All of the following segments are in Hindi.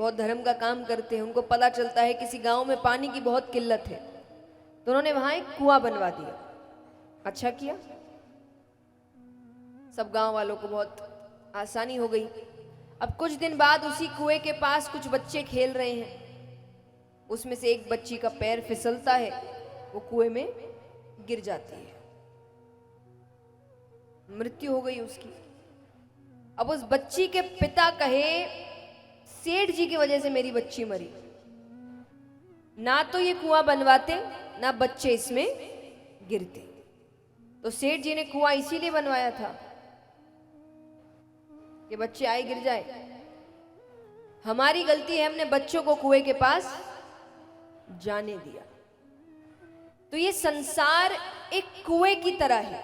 बहुत धर्म का काम करते हैं, उनको पता चलता है किसी गांव में पानी की बहुत किल्लत है, तो उन्होंने वहां एक कुआं बनवा दिया। अच्छा किया, सब गांव वालों को बहुत आसानी हो गई। अब कुछ दिन बाद उसी कुएं के पास कुछ बच्चे खेल रहे हैं, उसमें से एक बच्ची का पैर फिसलता है, वो कुएं में गिर जाती है, मृत्यु हो गई उसकी। अब उस बच्ची के पिता कहे सेठ जी की वजह से मेरी बच्ची मरी, ना तो ये कुआं बनवाते ना बच्चे इसमें गिरते। तो सेठ जी ने कुआं इसीलिए बनवाया था कि बच्चे आए गिर जाए। हमारी गलती है, हमने बच्चों को कुएं के पास जाने दिया। तो ये संसार एक कुएं की तरह है।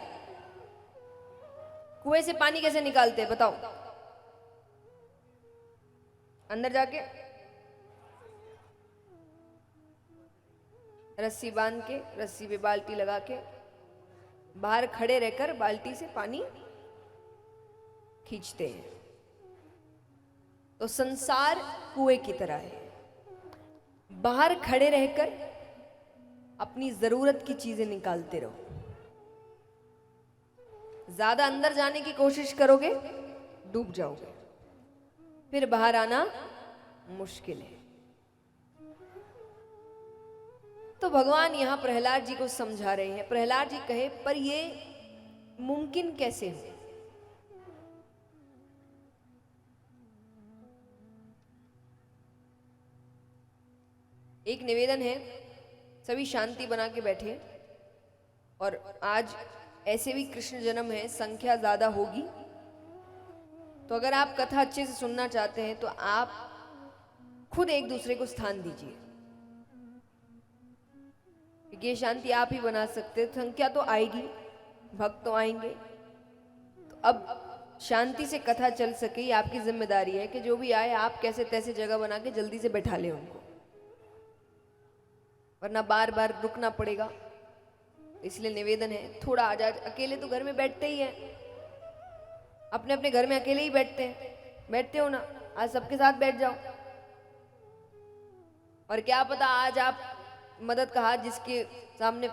कुएं से पानी कैसे निकालते हैं बताओ? अंदर जाके रस्सी बांध के, रस्सी पे बाल्टी लगा के, बाहर खड़े रहकर बाल्टी से पानी खींचते हैं। तो संसार कुएं की तरह है, बाहर खड़े रहकर अपनी जरूरत की चीजें निकालते रहो। ज्यादा अंदर जाने की कोशिश करोगे डूब जाओगे, फिर बाहर आना मुश्किल है। तो भगवान यहां प्रहलाद जी को समझा रहे हैं। प्रहलाद जी कहे पर ये मुमकिन कैसे हो? एक निवेदन है, सभी शांति बना के बैठे, और आज ऐसे भी कृष्ण जन्म है, संख्या ज्यादा होगी, तो अगर आप कथा अच्छे से सुनना चाहते हैं तो आप खुद एक दूसरे को स्थान दीजिए, क्योंकि ये शांति आप ही बना सकते। संख्या तो आएगी, भक्त तो आएंगे, तो अब शांति से कथा चल सके ये आपकी जिम्मेदारी है कि जो भी आए आप कैसे तैसे जगह बना के जल्दी से बैठा ले उनको, वरना बार बार रुकना पड़ेगा। इसलिए निवेदन है थोड़ा आ जाए। अकेले तो घर में बैठते ही हैं, अपने अपने घर में अकेले ही बैठते हैं, बैठते हो ना, आज सबके साथ बैठ जाओ। और क्या पता आज आप मदद का हाथ जिसके सामने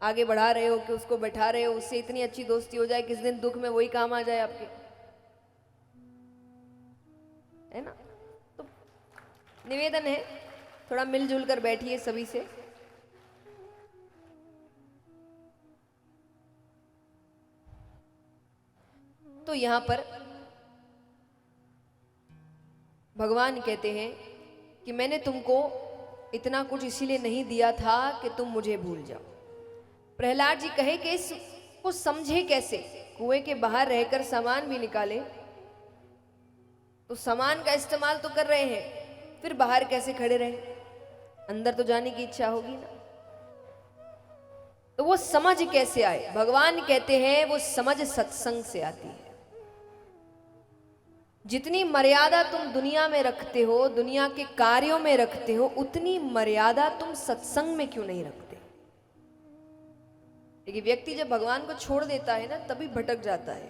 आगे बढ़ा रहे हो, कि उसको बैठा रहे हो, उससे इतनी अच्छी दोस्ती हो जाए किस दिन दुख में वही काम आ जाए आपके, है ना? तो निवेदन है थोड़ा मिलजुल कर बैठिए सभी से। तो यहां पर भगवान कहते हैं कि मैंने तुमको इतना कुछ इसीलिए नहीं दिया था कि तुम मुझे भूल जाओ। प्रहलाद जी कहे कि इसको समझे कैसे? कुएं के बाहर रहकर सामान भी निकाले, तो सामान का इस्तेमाल तो कर रहे हैं, फिर बाहर कैसे खड़े रहे? अंदर तो जाने की इच्छा होगी ना। तो वो समझ कैसे आए? भगवान कहते हैं वो समझ सत्संग से आती है। जितनी मर्यादा तुम दुनिया में रखते हो, दुनिया के कार्यों में रखते हो, उतनी मर्यादा तुम सत्संग में क्यों नहीं रखते? लेकिन व्यक्ति जब भगवान को छोड़ देता है ना, तभी भटक जाता है।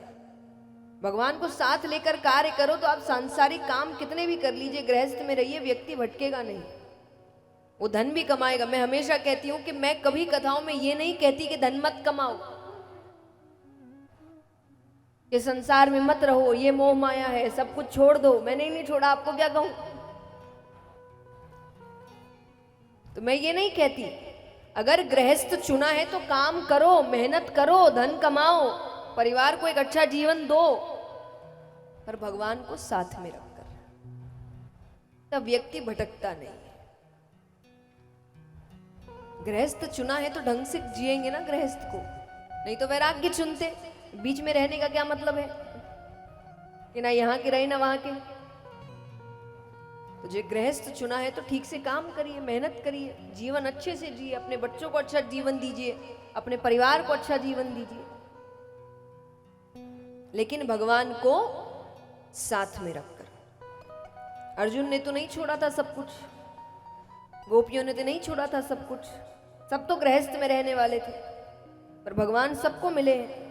भगवान को साथ लेकर कार्य करो तो आप सांसारिक काम कितने भी कर लीजिए, गृहस्थ में रहिए, व्यक्ति भटकेगा नहीं, वो धन भी कमाएगा। मैं हमेशा कहती हूं कि मैं कभी कथाओं में ये नहीं कहती कि धन मत कमाओ, कि संसार में मत रहो, ये मोह माया है, सब कुछ छोड़ दो। मैंने नहीं छोड़ा, आपको क्या कहूं? तो मैं ये नहीं कहती। अगर गृहस्थ चुना है तो काम करो, मेहनत करो, धन कमाओ, परिवार को एक अच्छा जीवन दो, पर भगवान को साथ में रखकर, तब व्यक्ति भटकता नहीं है। गृहस्थ चुना है तो ढंग से जिएंगे ना गृहस्थ को, नहीं तो वैराग्य चुनते। बीच में रहने का क्या मतलब है कि ना यहाँ के रहे ना वहां के। तो जो गृहस्थ चुना है तो ठीक से काम करिए, मेहनत करिए, जीवन अच्छे से जिए, अपने बच्चों को अच्छा जीवन दीजिए, अपने परिवार को अच्छा जीवन दीजिए, लेकिन भगवान को साथ में रखकर। अर्जुन ने तो नहीं छोड़ा था सब कुछ, गोपियों ने तो नहीं छोड़ा था सब कुछ, सब तो गृहस्थ में रहने वाले थे, पर भगवान सबको मिले हैं।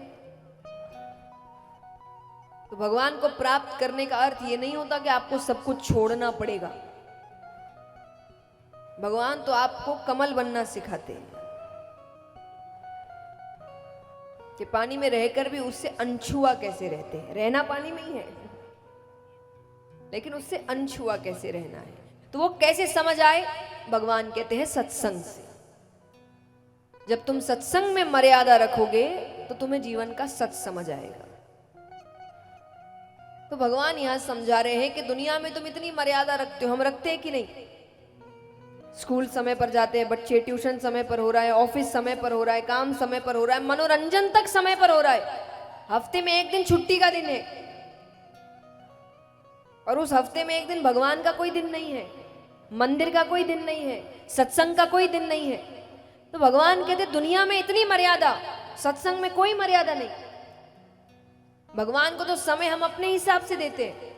तो तो भगवान को प्राप्त करने का अर्थ ये नहीं होता कि आपको सब कुछ छोड़ना पड़ेगा। भगवान तो आपको कमल बनना सिखाते हैं कि पानी में रहकर भी उससे अनछुआ कैसे रहते हैं। रहना पानी में ही है, लेकिन उससे अनछुआ कैसे रहना है। तो वो कैसे समझ आए? भगवान कहते हैं सत्संग से। जब तुम सत्संग में मर्यादा रखोगे तो तुम्हें जीवन का सच समझ आएगा। तो भगवान यहां समझा रहे हैं कि दुनिया में तुम इतनी मर्यादा रखते हो, हम रखते हैं कि नहीं? स्कूल समय पर जाते हैं बच्चे, ट्यूशन समय पर हो रहा है, ऑफिस समय पर हो रहा है, काम समय पर हो रहा है, मनोरंजन तक समय पर हो रहा है। हफ्ते में एक दिन छुट्टी का दिन है, और उस हफ्ते में एक दिन भगवान का कोई दिन नहीं है, मंदिर का कोई दिन नहीं है, सत्संग का कोई दिन नहीं है। तो भगवान कहते दुनिया में इतनी मर्यादा, सत्संग में कोई मर्यादा नहीं। भगवान को तो समय हम अपने हिसाब से देते हैं।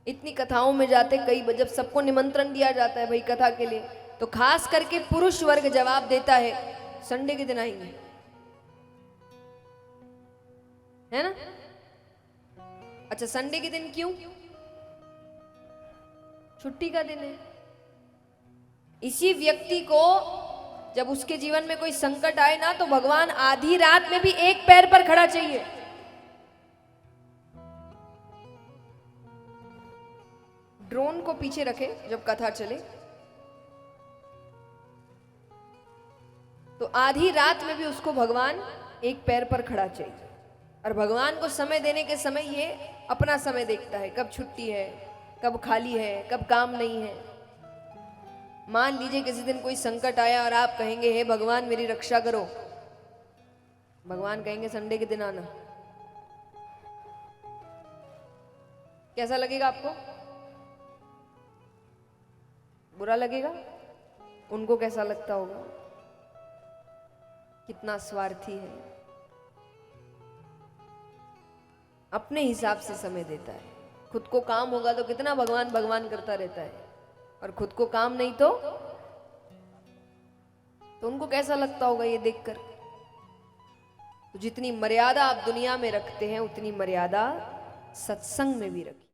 इतनी कथाओं में जाते, कई जब सबको निमंत्रण दिया जाता है भाई कथा के लिए, तो खास करके पुरुष वर्ग जवाब देता है संडे के दिन आएंगे, है ना? अच्छा, संडे के दिन क्यों? छुट्टी का दिन है। इसी व्यक्ति को जब उसके जीवन में कोई संकट आए ना, तो भगवान आधी रात में भी एक पैर पर खड़ा चाहिए। ड्रोन को पीछे रखे जब कथा चले, तो आधी रात में भी उसको भगवान एक पैर पर खड़ा चाहिए। और भगवान को समय देने के समय ये अपना समय देखता है, कब छुट्टी है, कब खाली है, कब काम नहीं है। मान लीजिए किसी दिन कोई संकट आया और आप कहेंगे हे भगवान मेरी रक्षा करो, भगवान कहेंगे संडे के दिन आना। कैसा लगेगा आपको? बुरा लगेगा? उनको कैसा लगता होगा? कितना स्वार्थी है, अपने हिसाब से समय देता है। खुद को काम होगा तो कितना भगवान भगवान करता रहता है, और खुद को काम नहीं तो उनको कैसा लगता होगा ये देखकर? तो जितनी मर्यादा आप दुनिया में रखते हैं, उतनी मर्यादा सत्संग में भी रखिए।